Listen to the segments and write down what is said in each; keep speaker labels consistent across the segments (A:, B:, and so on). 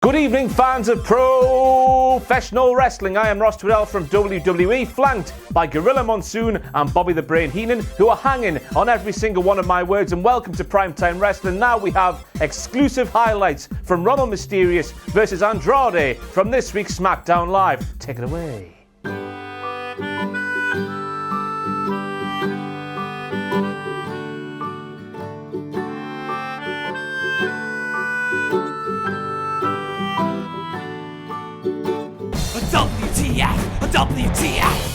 A: Good evening, fans of professional wrestling. I am Ross Tweddell from WWE, flanked by Gorilla Monsoon and Bobby the Brain Heenan, who are hanging on every single one of my words. And welcome to Primetime Wrestling. Now we have exclusive highlights from Rey Mysterio versus Andrade from this week's SmackDown Live. Take it away.
B: WTF!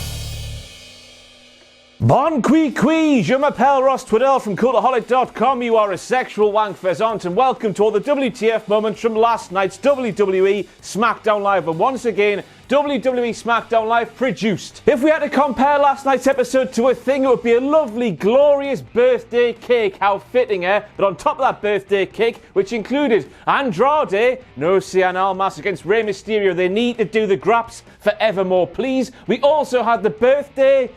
A: Bon qui, je m'appelle Ross Tweddell from Cultaholic.com. You are a sexual wank pheasant, and welcome to all the WTF moments from last night's WWE SmackDown Live. And once again, WWE SmackDown Live produced. If we had to compare last night's episode to a thing, it would be a lovely, glorious birthday cake. How fitting, eh? But on top of that birthday cake, which included Andrade, no Cien Almas against Rey Mysterio. They need to do the graps forevermore, please. We also had the birthday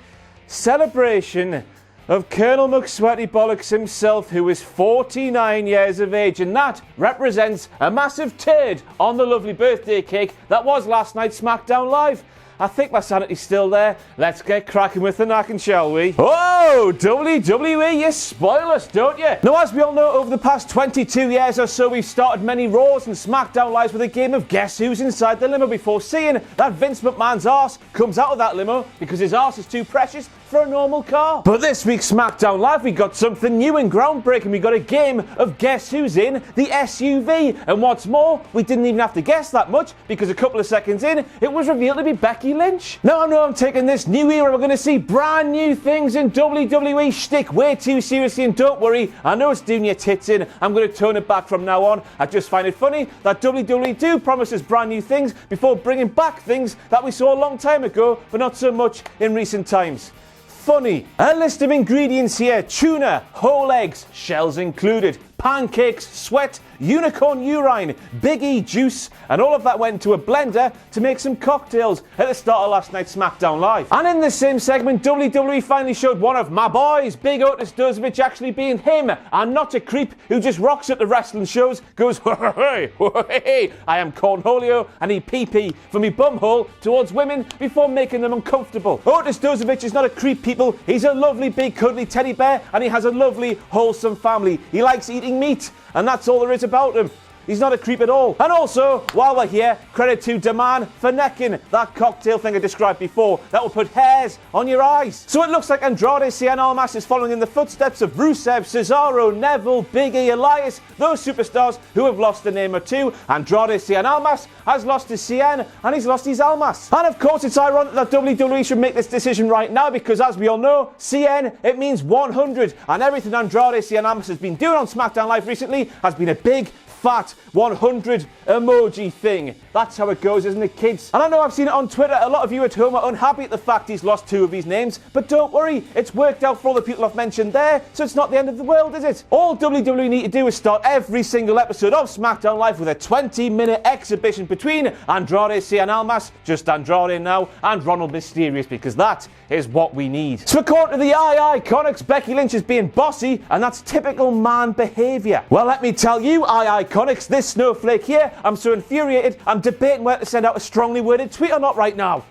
A: celebration of Colonel McSweaty Bollocks himself, who is 49 years of age, and that represents a massive turd on the lovely birthday cake that was last night's SmackDown Live. I think my sanity's still there. Let's get cracking with the knacking, shall we? Oh, WWE, you spoil us, don't you? Now, as we all know, over the past 22 years or so, we've started many Raws and SmackDown Lives with a game of guess who's inside the limo before seeing that Vince McMahon's arse comes out of that limo because his arse is too precious for a normal car. But this week's SmackDown Live, we got something new and groundbreaking. We got a game of guess who's in the SUV. And what's more, we didn't even have to guess that much because a couple of seconds in, it was revealed to be Becky Lynch. Now I know I'm taking this new era. We're going to see brand new things in WWE shtick way too seriously, and don't worry, I know it's doing your tits in. I'm going to tone it back from now on. I just find it funny that WWE do promise us brand new things before bringing back things that we saw a long time ago, but not so much in recent times. Funny. A list of ingredients here: tuna, whole eggs, shells included, pancakes, sweat, unicorn urine, Big E juice, and all of that went into a blender to make some cocktails at the start of last night's SmackDown Live. And in the same segment, WWE finally showed one of my boys, Big Otis Dozovich, actually being him and not a creep who just rocks at the wrestling shows, goes, hey, I am Cornholio, and he pee from me bumhole towards women before making them uncomfortable. Otis Dozovich is not a creep, people. He's a lovely, big, cuddly teddy bear, and he has a lovely, wholesome family. He likes eating meat, and that's all there is about him. He's not a creep at all. And also, while we're here, credit to Daman for necking that cocktail thing I described before. That will put hairs on your eyes. So it looks like Andrade Cien Almas is following in the footsteps of Rusev, Cesaro, Neville, Big E, Elias, those superstars who have lost a name or two. Andrade Cien Almas has lost his Cien and he's lost his Almas. And of course, it's ironic that WWE should make this decision right now because, as we all know, Cien, it means 100. And everything Andrade Cien Almas has been doing on SmackDown Live recently has been a big, fat 100 emoji thing. That's how it goes, isn't it, kids? And I know I've seen it on Twitter. A lot of you at home are unhappy at the fact he's lost two of his names, but don't worry, it's worked out for all the people I've mentioned there, so it's not the end of the world, is it? All WWE need to do is start every single episode of SmackDown Live with a 20-minute exhibition between Andrade Cien Almas, just Andrade now, and Rey Mysterio, because that is what we need. So according to the IIconics, Becky Lynch is being bossy, and that's typical man behaviour. Well, let me tell you, IIconics, this snowflake here, I'm so infuriated, I'm debating whether to send out a strongly worded tweet or not right now.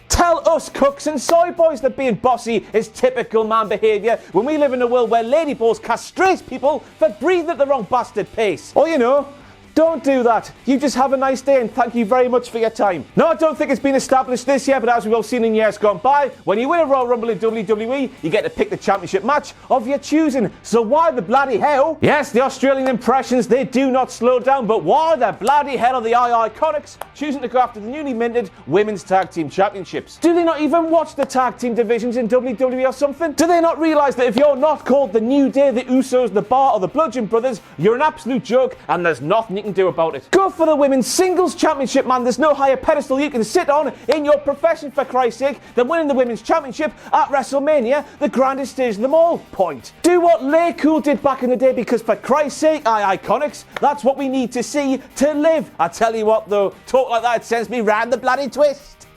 A: Tell us cooks and soy boys that being bossy is typical man behaviour when we live in a world where ladyballs castrate people for breathing at the wrong bastard pace. Or, you know, don't do that. You just have a nice day and thank you very much for your time. No, I don't think it's been established this year, but as we've all seen in years gone by, when you win a Royal Rumble in WWE, you get to pick the championship match of your choosing. So why the bloody hell? Yes, the Australian impressions, they do not slow down, but why the bloody hell are the IIconics choosing to go after the newly minted Women's Tag Team Championships? Do they not even watch the tag team divisions in WWE or something? Do they not realise that if you're not called the New Day, the Usos, the Bar, or the Bludgeon Brothers, you're an absolute joke and there's nothing you can do about it? Go for the Women's Singles Championship, man. There's no higher pedestal you can sit on in your profession, for Christ's sake, than winning the Women's Championship at WrestleMania, the grandest stage of them all. Point. Do what Lay Cool did back in the day, because for Christ's sake, IIconics, that's what we need to see to live. I tell you what though, talk like that, it sends me round the bloody twist.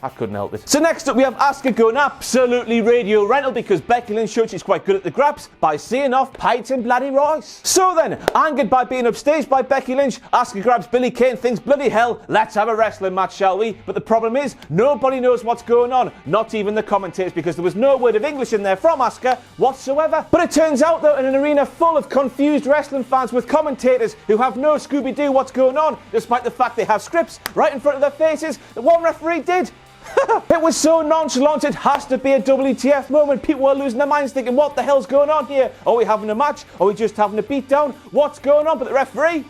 A: I couldn't help it. So next up we have Asuka going absolutely radio rental because Becky Lynch showed she's quite good at the graps by seeing off Peyton bloody Royce. So then, angered by being upstaged by Becky Lynch, Asuka grabs Billie Kay and thinks, bloody hell, let's have a wrestling match, shall we? But the problem is, nobody knows what's going on, not even the commentators, because there was no word of English in there from Asuka whatsoever. But it turns out though, in an arena full of confused wrestling fans with commentators who have no Scooby-Doo what's going on, despite the fact they have scripts right in front of their faces, that one referee did. It was so nonchalant, it has to be a WTF moment. People were losing their minds thinking, what the hell's going on here? Are we having a match? Are we just having a beatdown? What's going on? But the referee,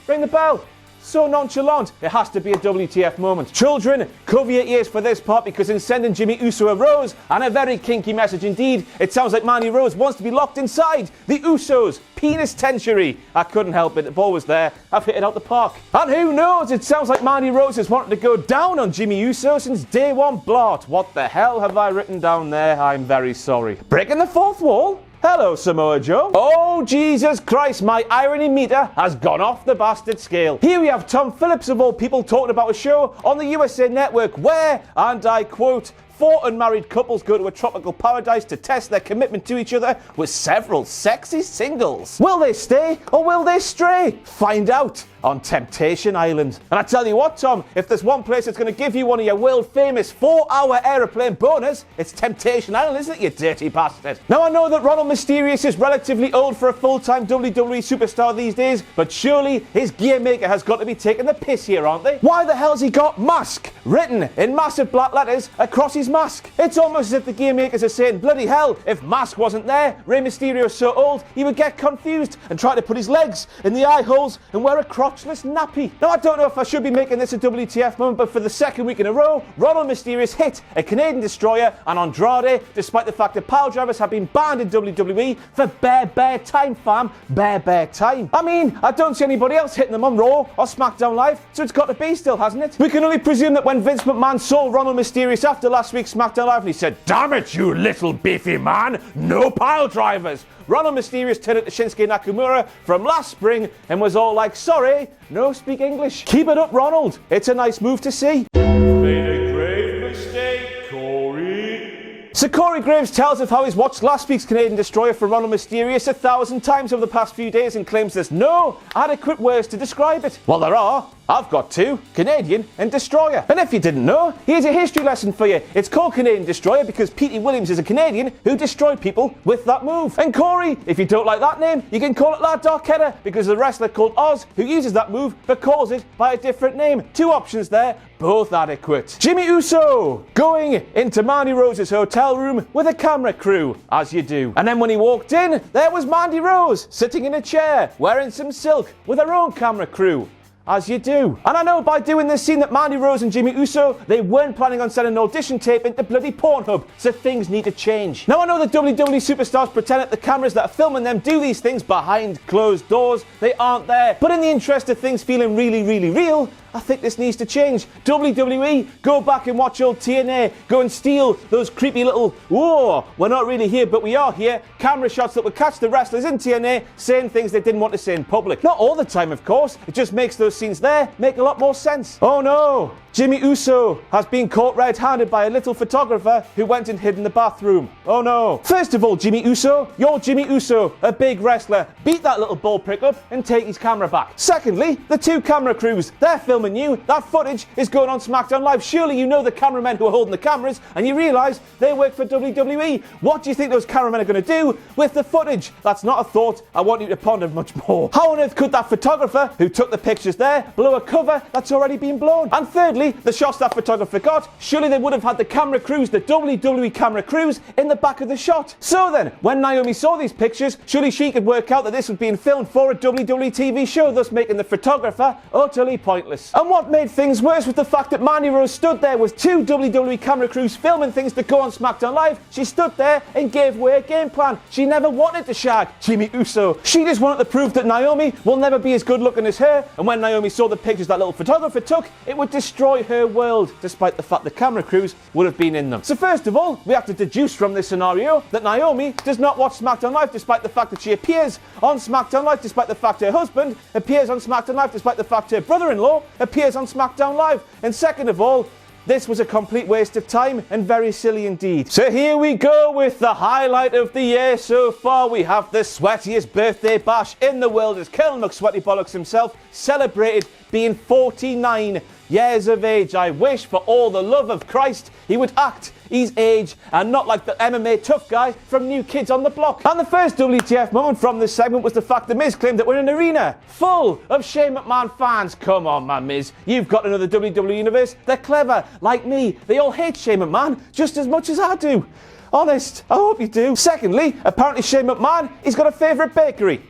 A: ring the bell. So nonchalant, it has to be a WTF moment. Children, cover your ears for this part because in sending Jimmy Uso a rose, and a very kinky message indeed, it sounds like Mandy Rose wants to be locked inside the Usos' penis tentury. I couldn't help it, the ball was there, I've hit it out the park. And who knows, it sounds like Mandy Rose has wanted to go down on Jimmy Uso since day one. Blot. What the hell have I written down there? I'm very sorry. Breaking the fourth wall? Hello, Samoa Joe. Oh, Jesus Christ, my irony meter has gone off the bastard scale. Here we have Tom Phillips, of all people, talking about a show on the USA Network where, and I quote, 4 unmarried couples go to a tropical paradise to test their commitment to each other with several sexy singles. Will they stay or will they stray? Find out on Temptation Island. And I tell you what, Tom, if there's one place that's going to give you one of your world-famous 4-hour aeroplane boners, it's Temptation Island, isn't it, you dirty bastard? Now, I know that Ronald Mysterio is relatively old for a full-time WWE superstar these days, but surely his gear maker has got to be taking the piss here, aren't they? Why the hell's he got mask written in massive black letters across his mask? It's almost as if the gear makers are saying, bloody hell, if mask wasn't there, Rey Mysterio's so old, he would get confused and try to put his legs in the eye holes and wear a crotchless nappy. Now, I don't know if I should be making this a WTF moment, but for the second week in a row, Ronald Mysterio's hit a Canadian Destroyer and Andrade, despite the fact that pile drivers have been banned in WWE for bare time, fam. Bare time. I mean, I don't see anybody else hitting them on Raw or SmackDown Live, so it's got to be still, hasn't it? We can only presume that when Vince McMahon saw Ronald Mysterio after last week's SmackDown Live and he said, damn it, you little beefy man, no pile drivers. Ronald Mysterio's turned into Shinsuke Nakamura from last spring and was all like, sorry, no speak English. Keep it up, Ronald. It's a nice move to see. Made a grave mistake, Corey. So Corey Graves tells of how he's watched last week's Canadian Destroyer for Ronald Mysterio 1,000 times over the past few days and claims there's no adequate words to describe it. Well, there are. I've got 2, Canadian and Destroyer. And if you didn't know, here's a history lesson for you. It's called Canadian Destroyer because Petey Williams is a Canadian who destroyed people with that move. And Corey, if you don't like that name, you can call it La Darketta because there's a wrestler called Oz who uses that move but calls it by a different name. 2 options there, both adequate. Jimmy Uso going into Mandy Rose's hotel room with a camera crew, as you do. And then when he walked in, there was Mandy Rose sitting in a chair wearing some silk with her own camera crew. As you do. And I know by doing this scene that Mandy Rose and Jimmy Uso, they weren't planning on sending an audition tape into bloody Pornhub, so things need to change. Now I know that WWE superstars pretend that the cameras that are filming them do these things behind closed doors. They aren't there. But in the interest of things feeling really real, I think this needs to change. WWE, go back and watch old TNA. Go and steal those creepy little, whoa, we're not really here, but we are here, camera shots that would catch the wrestlers in TNA saying things they didn't want to say in public. Not all the time, of course. It just makes those scenes there make a lot more sense. Oh no, Jimmy Uso has been caught red-handed by a little photographer who went and hid in the bathroom. Oh no. First of all, Jimmy Uso, you're Jimmy Uso, a big wrestler. Beat that little ball prick up and take his camera back. Secondly, the 2 camera crews, they're filming you. That footage is going on SmackDown Live. Surely you know the cameramen who are holding the cameras and you realise they work for WWE. What do you think those cameramen are going to do with the footage? That's not a thought I want you to ponder much more. How on earth could that photographer who took the pictures there blow a cover that's already been blown? And thirdly, the shots that photographer got, surely they would have had the camera crews, the WWE camera crews, in the back of the shot. So then, when Naomi saw these pictures, surely she could work out that this was being filmed for a WWE TV show, thus making the photographer utterly pointless. And what made things worse was the fact that Mandy Rose stood there with 2 WWE camera crews filming things to go on SmackDown Live. She stood there and gave away a game plan. She never wanted to shag Jimmy Uso. She just wanted to prove that Naomi will never be as good looking as her, and when Naomi saw the pictures that little photographer took, it would destroy her world, despite the fact the camera crews would have been in them. So first of all, we have to deduce from this scenario that Naomi does not watch SmackDown Live, despite the fact that she appears on SmackDown Live, despite the fact her husband appears on SmackDown Live, despite the fact her brother-in-law appears on SmackDown Live. And second of all, this was a complete waste of time and very silly indeed. So here we go with the highlight of the year so far. We have the sweatiest birthday bash in the world as Colonel McSweatybollocks himself celebrated being 49 years of age. I wish for all the love of Christ he would act his age and not like the MMA tough guy from New Kids on the Block. And the first WTF moment from this segment was the fact that Miz claimed that we're in an arena full of Shane McMahon fans. Come on, man, Miz. You've got another WWE universe. They're clever, like me. They all hate Shane McMahon just as much as I do. Honest, I hope you do. Secondly, apparently Shane McMahon, he's got a favourite bakery.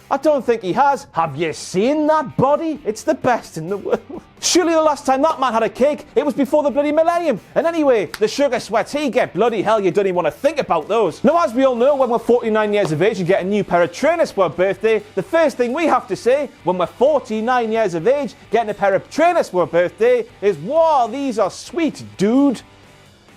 A: I don't think he has. Have you seen that body? It's the best in the world. Surely the last time that man had a cake, it was before the bloody millennium. And anyway, the sugar sweats he get, bloody hell, you don't even want to think about those. Now, as we all know, when we're 49 years of age and get a new pair of trainers for our birthday, the first thing we have to say when we're 49 years of age, getting a pair of trainers for our birthday is, wow, these are sweet, dude.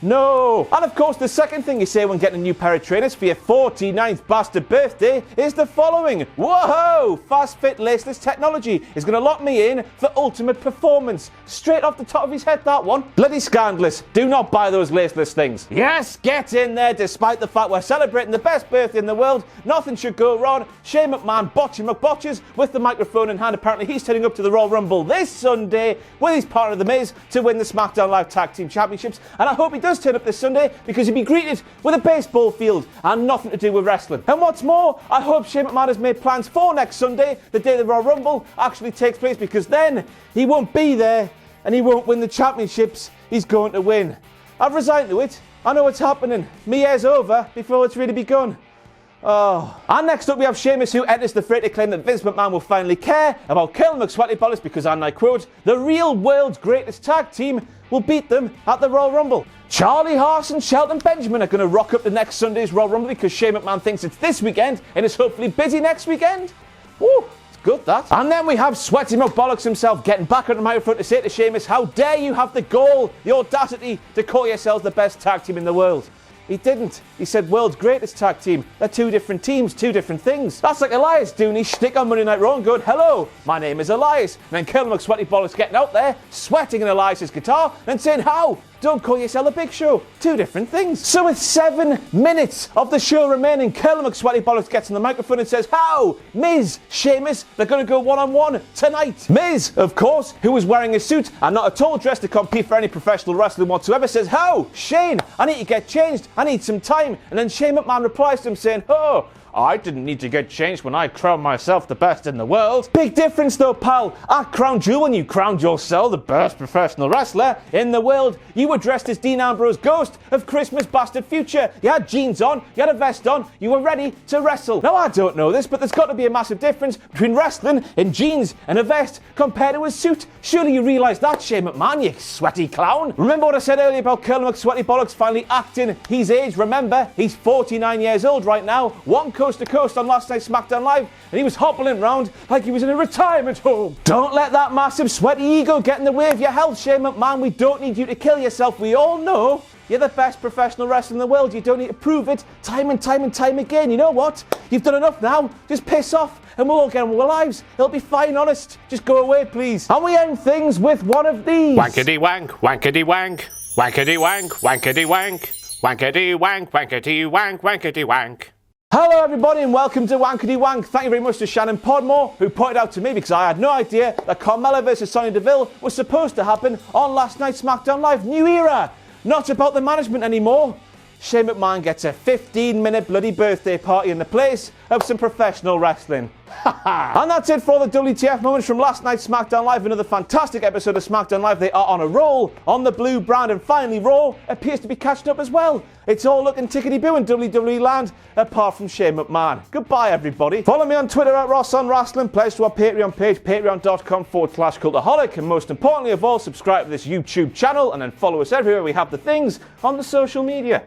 A: No. And of course, the second thing you say when getting a new pair of trainers for your 49th bastard birthday is the following. Whoa! Fast Fit Laceless Technology is going to lock me in for ultimate performance. Straight off the top of his head, that one. Bloody scandalous. Do not buy those laceless things. Yes, get in there. Despite the fact we're celebrating the best birthday in the world, nothing should go wrong. Shane McMahon botching McBotches with the microphone in hand. Apparently, he's turning up to the Royal Rumble this Sunday with his partner, The Miz, to win the SmackDown Live Tag Team Championships. And I hope he does turn up this Sunday because he'll be greeted with a baseball field and nothing to do with wrestling. And what's more, I hope Shane McMahon has made plans for next Sunday, the day the Royal Rumble actually takes place, because then he won't be there and he won't win the championships he's going to win. I've resigned to it. I know what's happening. My year's over before it's really begun. Oh. And next up we have Sheamus, who enters the fray to claim that Vince McMahon will finally care about Colonel McSweatybollocks because, and I quote, the real world's greatest tag team will beat them at the Royal Rumble. Charlie Haas and Shelton Benjamin are going to rock up the next Sunday's Royal Rumble because Shane McMahon thinks it's this weekend and is hopefully busy next weekend. Woo, it's good that. And then we have Sweaty McBollocks himself getting back on the microphone to say to Sheamus, how dare you have the gall, the audacity to call yourselves the best tag team in the world. He didn't. He said world's greatest tag team. They're two different teams, two different things. That's like Elias doing his shtick on Monday Night Raw and going, hello, my name is Elias. And then Colonel McSweatybollocks getting out there, sweating in Elias's guitar and saying, how? Don't call yourself a Big Show. Two different things. So with 7 minutes of the show remaining, Colonel McSweatybollocks gets on the microphone and says, how? Miz, Sheamus, they're going to go one-on-one tonight. Miz, of course, who was wearing a suit and not at all dressed to compete for any professional wrestling whatsoever, says, how? Shane, I need to get changed. I need some time. And then Shane McMahon replies to him saying, oh, I didn't need to get changed when I crowned myself the best in the world. Big difference though, pal. At Crown Jewel, when you crowned yourself the best professional wrestler in the world, you were dressed as Dean Ambrose Ghost of Christmas Bastard Future. You had jeans on, you had a vest on, you were ready to wrestle. Now I don't know this, but there's got to be a massive difference between wrestling in jeans and a vest compared to a suit. Surely you realise that, Shane McMahon, you sweaty clown. Remember what I said earlier about Colonel McSweatybollocks finally acting his age? Remember, he's 49 years old right now, one coast to coast on last night's SmackDown Live, and he was hobbling around like he was in a retirement home. Don't let that massive sweaty ego get in the way of your health, Shane McMahon. We don't need you to kill yourself. We all know you're the best professional wrestler in the world. You don't need to prove it time and time and time again. You know what? You've done enough now. Just piss off and we'll all get on with our lives. It'll be fine, honest. Just go away, please. And we end things with one of these.
B: Wankety wank, wankety wank, wankety wank, wankety wank, wankety wank, wankety wank, wankety wank.
A: Hello everybody and welcome to Wankety Wank. Thank you very much to Shannon Podmore, who pointed out to me, because I had no idea, that Carmella vs Sonya Deville was supposed to happen on last night's SmackDown Live. New era! Not about the management anymore. Shane McMahon gets a 15-minute bloody birthday party in the place of some professional wrestling. And that's it for all the WTF moments from last night's SmackDown Live. Another fantastic episode of SmackDown Live. They are on a roll on the blue brand, and finally Raw appears to be catching up as well. It's all looking tickety-boo in WWE land, apart from Shane McMahon. Goodbye, everybody. Follow me on Twitter at RossOnWrestling. Pledge to our Patreon page, patreon.com/Cultaholic. And most importantly of all, subscribe to this YouTube channel and then follow us everywhere we have the things on the social media.